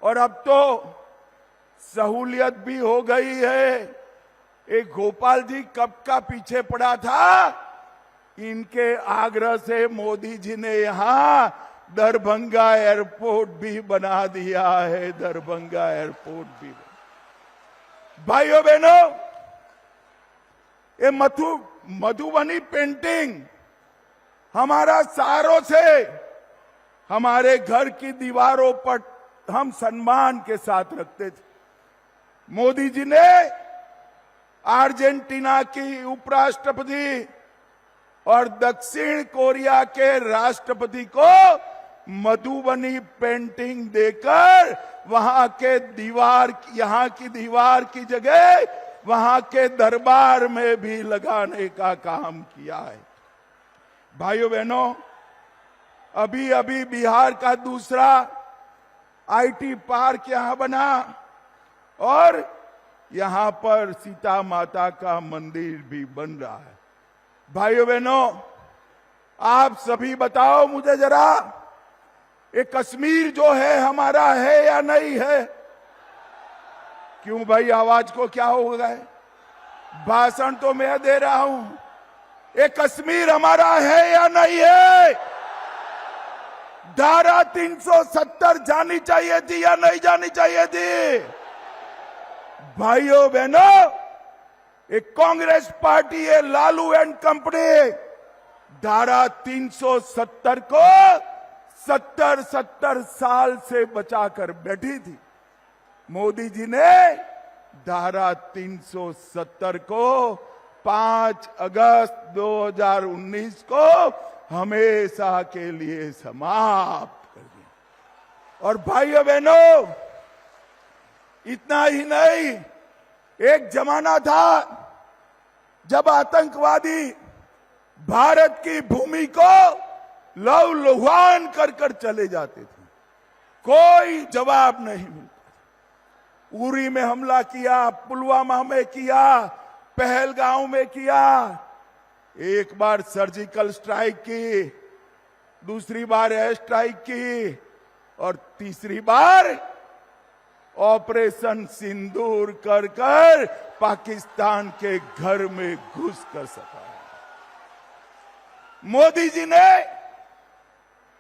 और अब तो सहूलियत भी हो गई है। एक गोपाल जी कब का पीछे पड़ा था, इनके आग्रह से मोदी जी ने यहां दरभंगा एयरपोर्ट भी बना दिया है। दरभंगा एयरपोर्ट भी। भाइयों बहनों, ये मधुबनी पेंटिंग हमारा सालों से हमारे घर की दीवारों पर हम सम्मान के साथ रखते थे। मोदी जी ने अर्जेंटीना की उपराष्ट्रपति और दक्षिण कोरिया के राष्ट्रपति को मधुबनी पेंटिंग देकर वहां की दीवार की जगह वहां के दरबार में भी लगाने का काम किया है। भाइयों बहनों, अभी अभी बिहार का दूसरा आईटी पार्क यहां बना और यहां पर सीता माता का मंदिर भी बन रहा है। भाइयों बहनों, आप सभी बताओ मुझे जरा, ये कश्मीर जो है हमारा है या नहीं है? क्यों भाई, आवाज को क्या हो गया? भाषण तो मैं दे रहा हूं। ये कश्मीर हमारा है या नहीं है? धारा 370 जानी चाहिए थी या नहीं जानी चाहिए थी? भाइयों बहनों, एक कांग्रेस पार्टी है लालू एंड कंपनी धारा 370 को 70 साल से बचाकर बैठी थी। मोदी जी ने धारा 370 को 5 अगस्त 2019 को हमेशा के लिए समाप्त कर दिया। और भाइयों बहनों, इतना ही नहीं, एक जमाना था जब आतंकवादी भारत की भूमि को लहूलुहान कर कर चले जाते थे, कोई जवाब नहीं मिलता। उरी में हमला किया, पुलवामा में किया, पहलगांव में किया, एक बार सर्जिकल स्ट्राइक की, दूसरी बार एयर स्ट्राइक की और तीसरी बार ऑपरेशन सिंदूर कर कर पाकिस्तान के घर में घुस कर सका। मोदी जी ने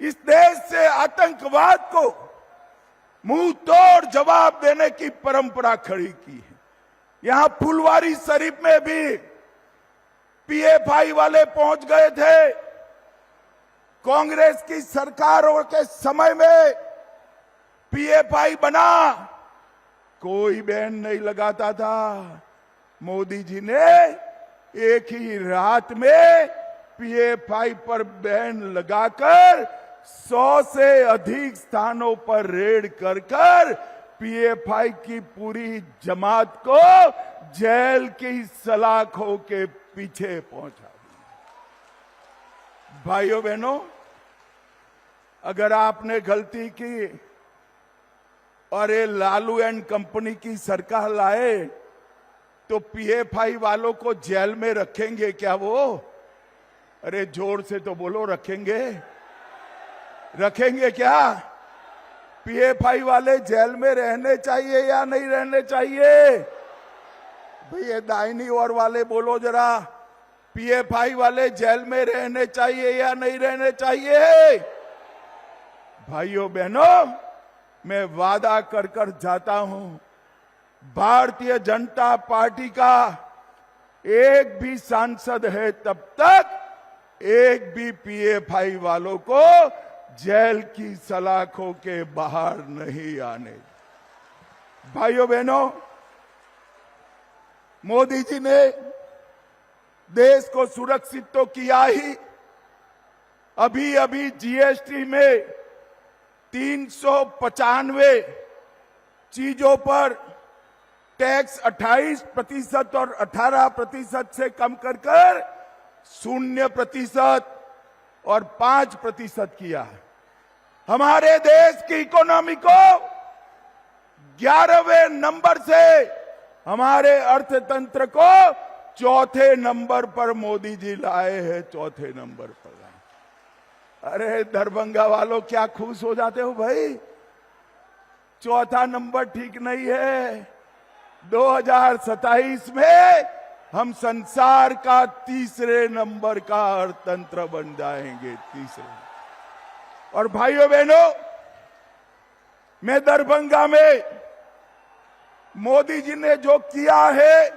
इस देश से आतंकवाद को मुंह तोड़ जवाब देने की परंपरा खड़ी की है। यहां फुलवारी शरीफ में भी पीएफआई वाले पहुंच गए थे। कांग्रेस की सरकारों के समय में पीएफआई बना, कोई बैन नहीं लगाता था। मोदी जी ने एक ही रात में पीएफआई पर बैन लगाकर 100 से अधिक स्थानों पर रेड कर कर पीएफआई की पूरी जमात को जेल की सलाखों के पीछे पहुंचा दिया। भाइयों बहनों, अगर आपने गलती की और ये लालू एंड कंपनी की सरकार लाए तो पीएफआई वालों को जेल में रखेंगे क्या वो? अरे जोर से तो बोलो, रखेंगे? रखेंगे क्या? पीएफआई वाले जेल में रहने चाहिए या नहीं रहने चाहिए? भैया दाहिनी ओर वाले बोलो जरा, पीएफआई वाले जेल में रहने चाहिए या नहीं रहने चाहिए? भाइयों बहनों, मैं वादा कर कर जाता हूं, भारतीय जनता पार्टी का एक भी सांसद है तब तक एक भी पीएफआई वालों को जेल की सलाखों के बाहर नहीं आने। भाइयों बहनों, मोदी जी ने देश को सुरक्षित तो किया ही, अभी अभी जीएसटी में 395 चीजों पर टैक्स 28% और 18% से कम कर कर 0% और 5% किया है। हमारे देश की इकोनॉमी को 11वें नंबर से हमारे अर्थतंत्र को 4थे नंबर पर मोदी जी लाए हैं, 4थे नंबर पर लाए। अरे दरभंगा वालों, क्या खुश हो जाते हो भाई? चौथा नंबर ठीक नहीं है। 2027 में हम संसार का तीसरे नंबर का अर्थतंत्र बन जाएंगे, तीसरे। और भाइयों बहनों, मैं दरभंगा में मोदी जी ने जो किया है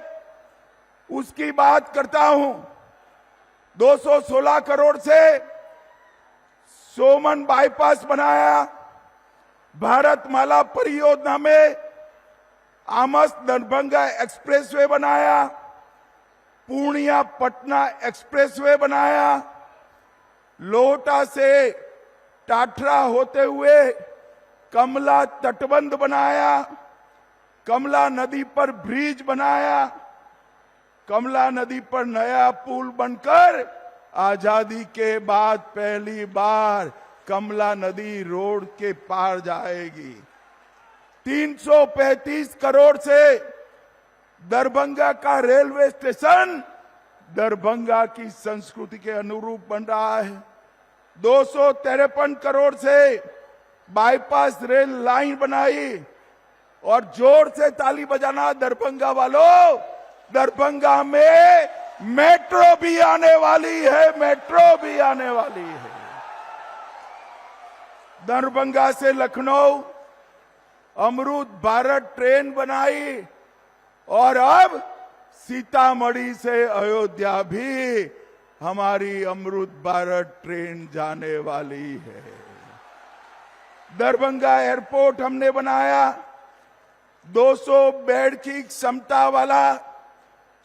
उसकी बात करता हूं। 216 करोड़ से सोमन बाईपास बनाया, भारतमाला परियोजना में आमस दरभंगा एक्सप्रेसवे बनाया, पूर्णिया पटना एक्सप्रेसवे बनाया, लोहटा से टाटरा होते हुए कमला तटबंध बनाया, कमला नदी पर ब्रिज बनाया, कमला नदी पर नया पुल बनकर आजादी के बाद पहली बार कमला नदी रोड के पार जाएगी। 335 करोड़ से दरभंगा का रेलवे स्टेशन दरभंगा की संस्कृति के अनुरूप बन रहा है। 253 करोड़ से बाईपास रेल लाइन बनाई। और जोर से ताली बजाना दरभंगा वालों, दरभंगा में मेट्रो भी आने वाली है, मेट्रो भी आने वाली है। दरभंगा से लखनऊ अमृत भारत ट्रेन बनाई और अब सीतामढ़ी से अयोध्या भी हमारी अमृत भारत ट्रेन जाने वाली है। दरभंगा एयरपोर्ट हमने बनाया, 200 बेड की क्षमता वाला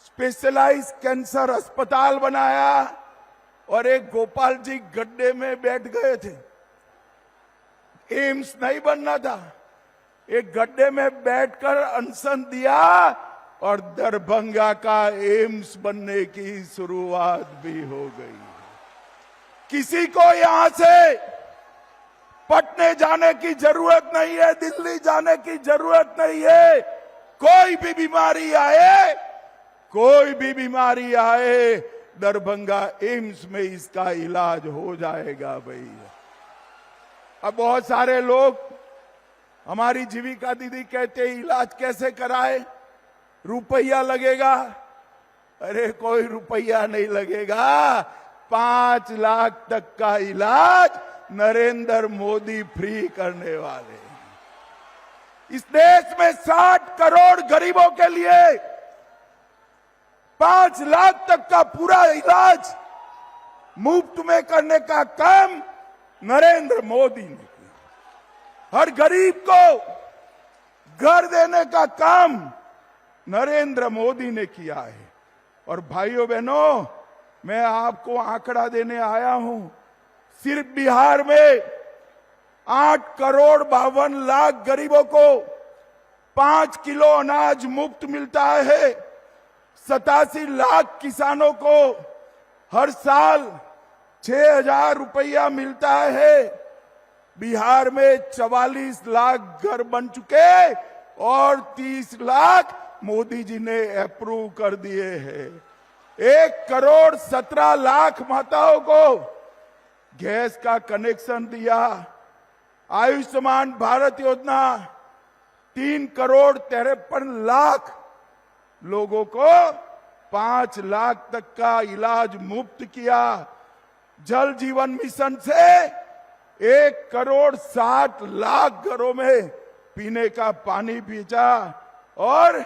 स्पेशलाइज कैंसर अस्पताल बनाया। और एक गोपाल जी गड्ढे में बैठ गए थे, एम्स नहीं बनना था, एक गड्ढे में बैठकर अनशन दिया और दरभंगा का एम्स बनने की शुरुआत भी हो गई। किसी को यहां से पटने जाने की जरूरत नहीं है, दिल्ली जाने की जरूरत नहीं है। कोई भी बीमारी आए, कोई भी बीमारी आए, दरभंगा एम्स में इसका इलाज हो जाएगा भैया। अब बहुत सारे लोग, हमारी जीविका दीदी कहते इलाज कैसे कराए, रुपया लगेगा। अरे कोई रुपया नहीं लगेगा, 5 लाख तक का इलाज नरेंद्र मोदी फ्री करने वाले। इस देश में 60 करोड़ गरीबों के लिए 5 लाख तक का पूरा इलाज मुफ्त में करने का काम नरेंद्र मोदी ने किया। हर गरीब को घर देने का काम नरेंद्र मोदी ने किया है। और भाइयों बहनों, मैं आपको आंकड़ा देने आया हूं, सिर्फ बिहार में 8 करोड़ 52 लाख गरीबों को 5 किलो अनाज मुफ्त मिलता है। 87 लाख किसानों को हर साल 6,000 रुपया मिलता है। बिहार में 44 लाख घर बन चुके और 30 लाख मोदी जी ने अप्रूव कर दिए हैं। 1 करोड़ 17 लाख माताओं को गैस का कनेक्शन दिया। आयुष्मान भारत योजना 3 करोड़ 53 लाख लोगों को 5 लाख तक का इलाज मुफ्त किया। जल जीवन मिशन से 1 करोड़ 60 लाख घरों में पीने का पानी पीचा। और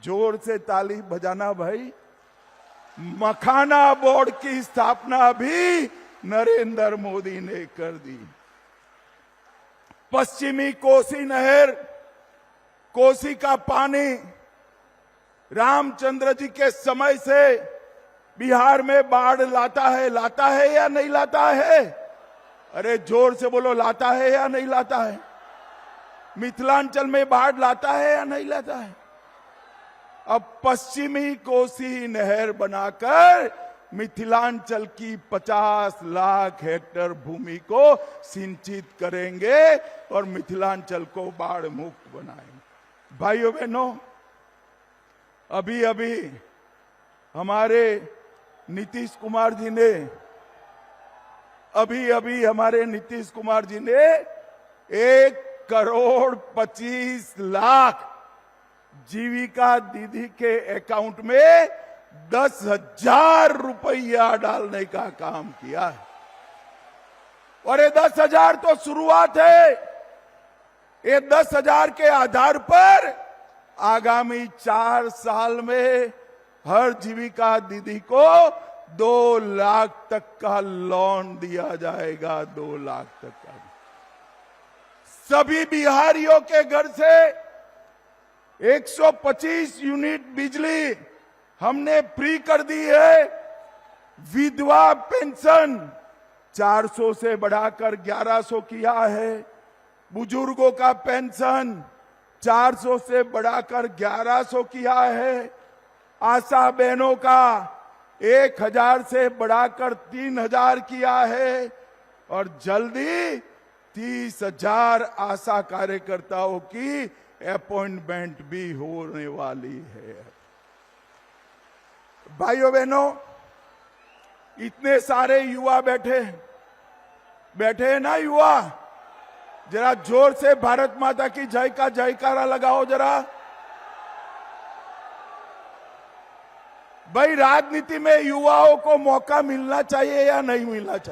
जोर से ताली बजाना भाई, मखाना बोर्ड की स्थापना भी नरेंद्र मोदी ने कर दी। पश्चिमी कोसी नहर, कोसी का पानी रामचंद्र जी के समय से बिहार में बाढ़ लाता है या नहीं लाता है? अरे जोर से बोलो, लाता है या नहीं लाता है? मिथिलांचल में बाढ़ लाता है या नहीं लाता है? अब पश्चिमी कोसी नहर बनाकर मिथिलांचल की 50 लाख हेक्टेयर भूमि को सिंचित करेंगे और मिथिलांचल को बाढ़ मुक्त बनाएंगे। भाइयों बहनों, अभी अभी हमारे नीतीश कुमार जी ने 1 1,25,00,000 जीविका दीदी के अकाउंट में 10,000 रुपया डालने का काम किया है। और ये 10,000 तो शुरुआत है। ये 10,000 के आधार पर आगामी 4 साल में हर जीविका दीदी को 2 लाख तक का लोन दिया जाएगा। 2 लाख तक का। सभी बिहारियों के घर से 125 यूनिट बिजली हमने फ्री कर दी है। विधवा पेंशन 400 से बढ़ाकर 1100 किया है। बुजुर्गों का पेंशन 400 से बढ़ाकर 1100 किया है। आशा बहनों का 1,000 से बढ़ाकर 3,000 किया है। और जल्दी 30,000 आशा कार्यकर्ताओं की अपॉइंटमेंट भी होने वाली है। भाइयों बहनों, इतने सारे युवा बैठे हैं ना युवा, जरा जोर से भारत माता की जय का जयकारा लगाओ जरा। भाई, राजनीति में युवाओं को मौका मिलना चाहिए या नहीं मिलना चाहिए?